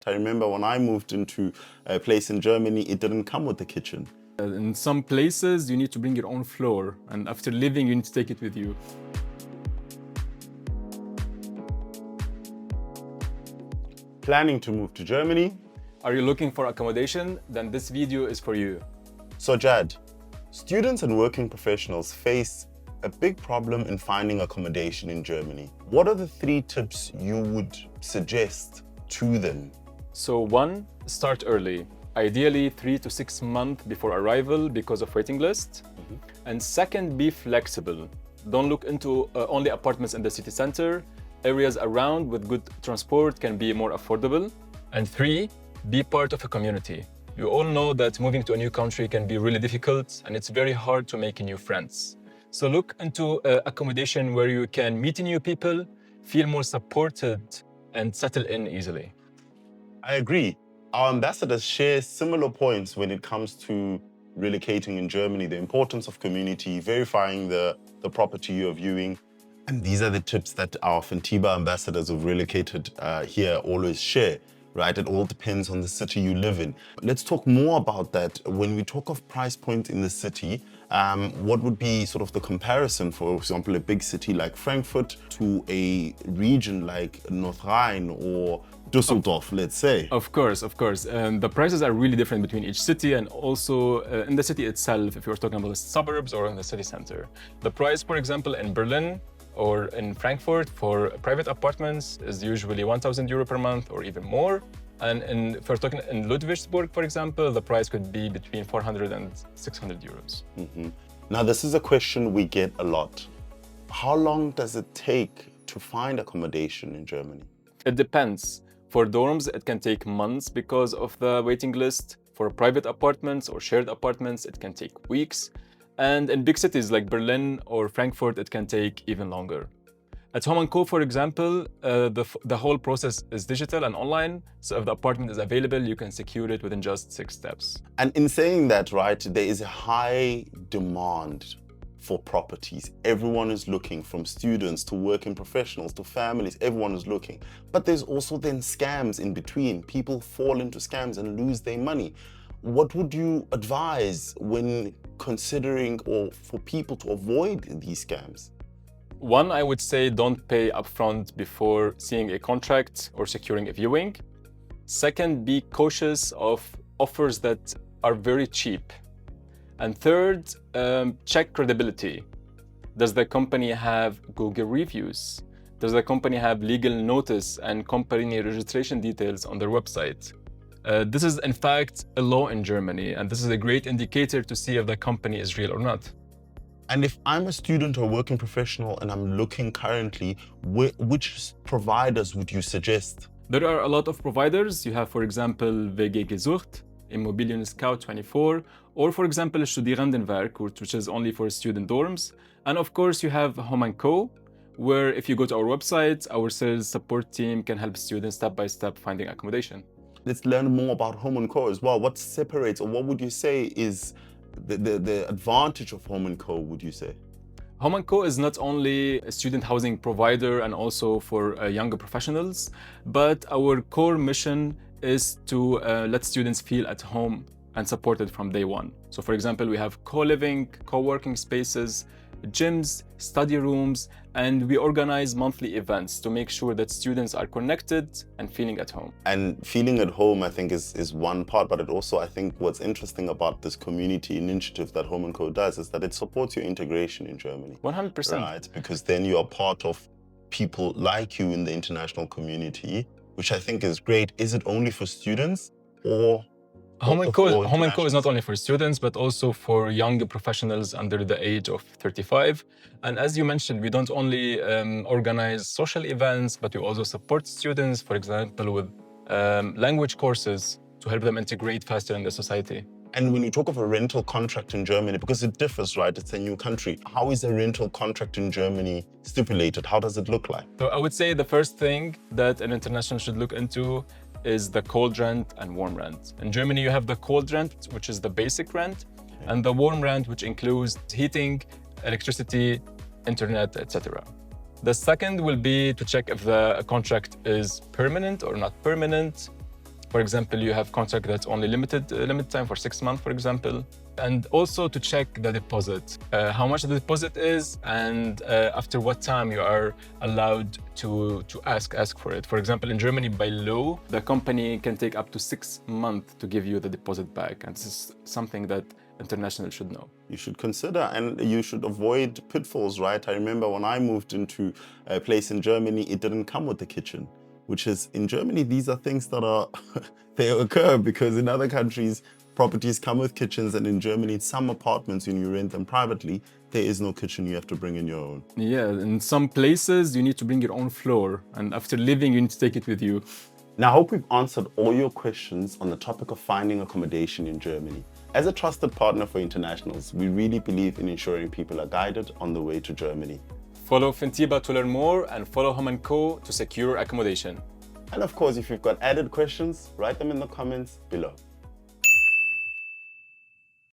I remember when I moved into a place in Germany, it didn't come with the kitchen. In some places, you need to bring your own floor, and after leaving, you need to take it with you. Planning to move to Germany? Are you looking for accommodation? Then this video is for you. So Jad, students and working professionals face a big problem in finding accommodation in Germany. What are the 3 tips you would suggest to them? So 1, start early. Ideally 3 to 6 months before arrival because of waiting list. And 2nd, be flexible. Don't look into only apartments in the city center. Areas around with good transport can be more affordable. And 3, be part of a community. You all know that moving to a new country can be really difficult and it's very hard to make new friends. So look into accommodation where you can meet new people, feel more supported, and settle in easily. I agree. Our ambassadors share similar points when it comes to relocating in Germany, the importance of community, verifying the property you're viewing. And these are the tips that our Fintiba ambassadors who've relocated here always share, right? It all depends on the city you live in. Let's talk more about that. When we talk of price points in the city, what would be sort of the comparison, for example, a big city like Frankfurt to a region like North Rhine or Düsseldorf, let's say? Of course. And the prices are really different between each city and also in the city itself, if you're talking about the suburbs or in the city center. The price, for example, in Berlin or in Frankfurt for private apartments is usually 1,000 euro per month or even more. And if we're talking in Ludwigsburg, for example, the price could be between 400 and 600 euros. Now, this is a question we get a lot. How long does it take to find accommodation in Germany? It depends. For dorms, it can take months because of the waiting list. For private apartments or shared apartments, it can take weeks. And in big cities like Berlin or Frankfurt, it can take even longer. At Home & Co, for example, the whole process is digital and online. So if the apartment is available, you can secure it within just 6 steps. And in saying that, right, there is a high demand for properties. Everyone is looking, from students to working professionals to families, everyone is looking. But there's also then scams in between. People fall into scams and lose their money. What would you advise when considering or for people to avoid these scams? 1, I would say don't pay upfront before seeing a contract or securing a viewing. 2nd, be cautious of offers that are very cheap. And 3rd, check credibility. Does the company have Google reviews? Does the company have legal notice and company registration details on their website? This is in fact a law in Germany, and this is a great indicator to see if the company is real or not. And if I'm a student or working professional and I'm looking currently, which providers would you suggest? There are a lot of providers. You have, for example, WG Gesucht, Immobilien Scout 24, or for example, Studierendenwerk, which is only for student dorms. And of course, you have Home & Co, where if you go to our website, our sales support team can help students step-by-step finding accommodation. Let's learn more about Home & Co as well. What separates, or what would you say is the advantage of Home & Co, would you say? Home & Co is not only a student housing provider and also for younger professionals, but our core mission is to let students feel at home and supported from day one. So for example, we have co-living, co-working spaces, gyms, study rooms, and we organize monthly events to make sure that students are connected and feeling at home. And feeling at home, I think, is one part, but it also, I think what's interesting about this community initiative that Home & Co does is that it supports your integration in Germany. 100%. Right, because then you are part of people like you in the international community, which I think is great. Is it only for students or? Home & Co is not only for students, but also for young professionals under the age of 35. And as you mentioned, we don't only organize social events, but we also support students, for example, with language courses to help them integrate faster in the society. And when you talk of a rental contract in Germany, because it differs, right? It's a new country. How is a rental contract in Germany stipulated? How does it look like? So I would say the first thing that an international should look into is the cold rent and warm rent. In Germany, you have the cold rent, which is the basic rent, and the warm rent, which includes heating, electricity, internet, etc. The second will be to check if the contract is permanent or not permanent. For example, you have contract that's only limited time for 6 months, for example. And also to check the deposit, how much the deposit is, and after what time you are allowed to ask for it. For example, in Germany, by law, the company can take up to 6 months to give you the deposit back. And this is something that international should know. You should consider, and you should avoid pitfalls, right? I remember when I moved into a place in Germany, it didn't come with the kitchen, which is, in Germany, these are things that are, they occur because in other countries, properties come with kitchens, and in Germany, some apartments, when you rent them privately, there is no kitchen, you have to bring in your own. Yeah, in some places, you need to bring your own floor, and after living, you need to take it with you. Now, I hope we've answered all your questions on the topic of finding accommodation in Germany. As a trusted partner for internationals, we really believe in ensuring people are guided on the way to Germany. Follow Fintiba to learn more, and follow Home & Co to secure accommodation. And of course, if you've got added questions, write them in the comments below.